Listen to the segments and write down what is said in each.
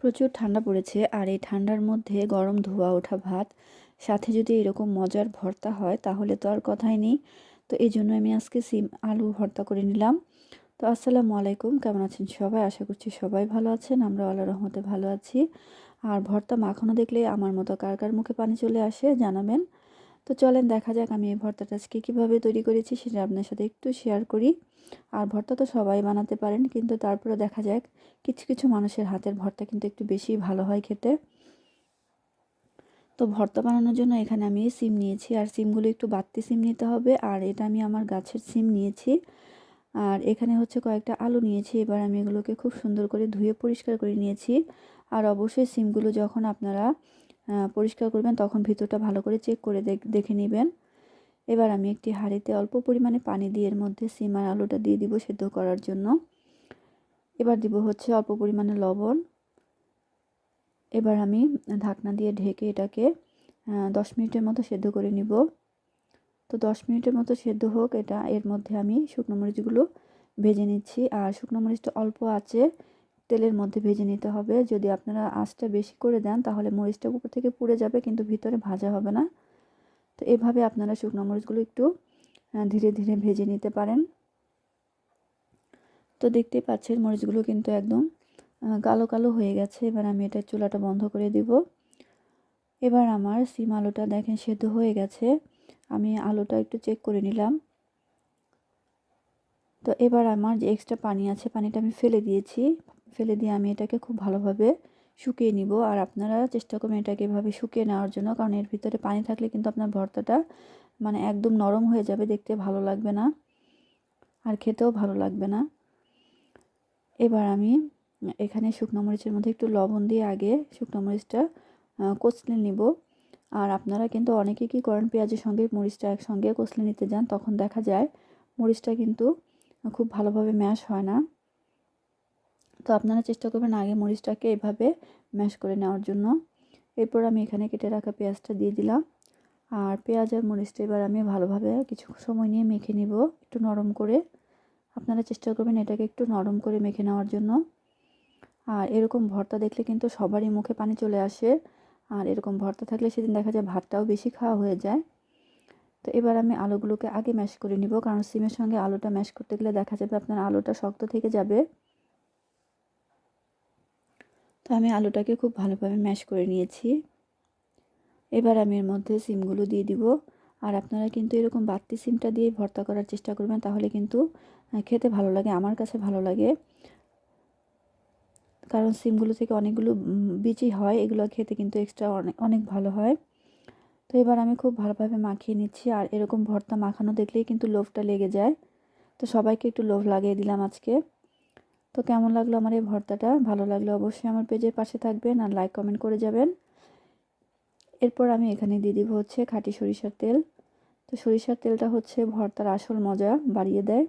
প্রচুর ঠান্ডা পড়েছে, আর এই ঠান্ডার মধ্যে গরম ধোয়া ওঠা ভাত সাথে যদি এরকম মজার ভর্তা হয় তাহলে তো আর কথাই নেই। তো এই জন্য আমি আজকে সিম আলু ভর্তা করে নিলাম। তো আসসালামু আলাইকুম, কেমন আছেন সবাই? আশা করছি সবাই ভালো আছেন, আমরা আল্লাহর রহমতে ভালো আছি। আর ভর্তা মাখানো দেখলে আমার মতো কার কার মুখে পানি চলে আসে জানাবেন। তো চলেন দেখা যাক আমি এই ভর্তাটা আজকে কীভাবে তৈরি করেছি সেটা আপনার সাথে একটু শেয়ার করি। আর ভর্তা তো সবাই বানাতে পারেন, কিন্তু তারপরে দেখা যাক কিছু কিছু মানুষের হাতের ভর্তা কিন্তু একটু বেশি ভালো হয় খেতে। তো ভর্তা বানানোর জন্য এখানে আমি সিম নিয়েছি, আর সিমগুলো একটু বাড়তি সিম নিতে হবে। আর এটা আমি আমার গাছের সিম নিয়েছি। আর এখানে হচ্ছে কয়েকটা আলু নিয়েছি। এবার আমি এগুলোকে খুব সুন্দর করে ধুয়ে পরিষ্কার করে নিয়েছি। আর অবশ্যই সিমগুলো যখন আপনারা পরিষ্কার করবেন তখন ভিতরটা ভালো করে চেক করে দেখে নেবেন। এবার আমি একটি হাঁড়িতে অল্প পরিমাণে পানি দিয়ে এর মধ্যে সিম আর আলুটা দিয়ে দিব সেদ্ধ করার জন্য। এবার দিব হচ্ছে অল্প পরিমাণে লবণ। এবার আমি ঢাকনা দিয়ে ঢেকে এটাকে 10 মিনিটের মতো সেদ্ধ করে নিব। তো 10 মিনিটের মতো সেদ্ধ হোক এটা, এর মধ্যে আমি শুকনো মরিচগুলো ভেজে নিচ্ছি। আর শুকনো মরিচটা অল্প আঁচে তেলের মধ্যে ভেজে নিতে হবে। যদি আপনারা আঁচটা বেশি করে দেন তাহলে মরিচটা উপর থেকে পুড়ে যাবে, কিন্তু ভিতরে ভাজা হবে না। তো এভাবে আপনারা শুকনো মরিচগুলো একটু ধীরে ধীরে ভেজে নিতে পারেন। তো দেখতেই পাচ্ছেন মরিচগুলো কিন্তু একদম কালো কালো হয়ে গেছে। এবার আমি এটা চুলাটা বন্ধ করে দিব। এবার আমার সিম আলুটা দেখেন সেদ্ধ হয়ে গেছে। আমি আলুটা একটু চেক করে নিলাম। তো এবার আমার যে এক্সট্রা পানি আছে পানিটা আমি ফেলে দিয়েছি। ফেলে দিয়ে আমি এটাকে খুব ভালোভাবে শুকিয়ে নিব। আর আপনারা চেষ্টা করবেন এটাকে এভাবে শুকিয়ে নেওয়ার জন্য, কারণ এর ভিতরে পানি থাকলে কিন্তু আপনার ভর্তাটা মানে একদম নরম হয়ে যাবে, দেখতে ভালো লাগবে না আর খেতেও ভালো লাগবে না। এবার আমি এখানে শুকনো মরিচের মধ্যে একটু লবণ দিয়ে আগে শুকনো মরিচটা কচলে নিব। আর আপনারা কিন্তু অনেকে কী করেন, পেঁয়াজের সঙ্গে মরিচটা একসঙ্গে কচলে নিতে যান, তখন দেখা যায় মরিচটা কিন্তু খুব ভালোভাবে ম্যাশ হয় না। তো আপনারা চেষ্টা করবেন আগে মরিচটাকে এভাবে ম্যাশ করে নেওয়ার জন্য। এরপর আমি এখানে কেটে রাখা পেঁয়াজটা দিয়ে দিলাম। আর পেঁয়াজ আর মরিচটা এবার আমি ভালোভাবে কিছু সময় নিয়ে মেখে নিব একটু নরম করে। আপনারা চেষ্টা করবেন এটাকে একটু নরম করে মেখে নেওয়ার জন্য। আর এরকম ভর্তা দেখলে কিন্তু সবারই মুখে পানি চলে আসে। আর এরকম ভর্তা থাকলে সেদিন দেখা যায় ভাতটাও বেশি খাওয়া হয়ে যায়। তো এবার আমি আলুগুলোকে আগে ম্যাশ করে নিব, কারণ সিমের সঙ্গে আলুটা ম্যাশ করতে গেলে দেখা যাবে আপনার আলুটা শক্ত থেকে যাবে। তো আমি আলুটাকে খুব ভালোভাবে ম্যাশ করে নিয়েছি। এবার আমি এর মধ্যে সিমগুলো দিয়ে দিব। আর আপনারা কিন্তু এরকম বাড়তি সিমটা দিয়ে ভর্তা করার চেষ্টা করবেন, তাহলে কিন্তু খেতে ভালো লাগে, আমার কাছে ভালো লাগে। কারণ সিমগুলো থেকে অনেকগুলো বিচি হয়, এগুলো খেতে কিন্তু এক্সট্রা অনেক অনেক ভালো হয়। তো এবার আমি খুব ভালোভাবে মাখিয়ে নিচ্ছি। আর এরকম ভর্তা মাখানো দেখলেই কিন্তু লোভটা লেগে যায়। তো সবাইকে একটু লোভ লাগিয়ে দিলাম আজকে। তো কেমন লাগলো আমার এই ভর্তাটা? ভালো লাগলে অবশ্যই আমার পেজের পাশে থাকবেন আর লাইক কমেন্ট করে যাবেন। এরপর আমি এখানে দিয়ে দিব হচ্ছে খাঁটি সরিষার তেল। তো সরিষার তেলটা হচ্ছে ভর্তার আসল মজা বাড়িয়ে দেয়।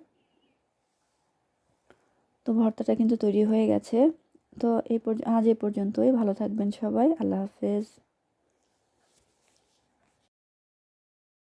তো ভর্তাটা কিন্তু তৈরি হয়ে গেছে। তো আজ এ পর্যন্তই। ভালো থাকবেন সবাই। আল্লাহ হাফেজ।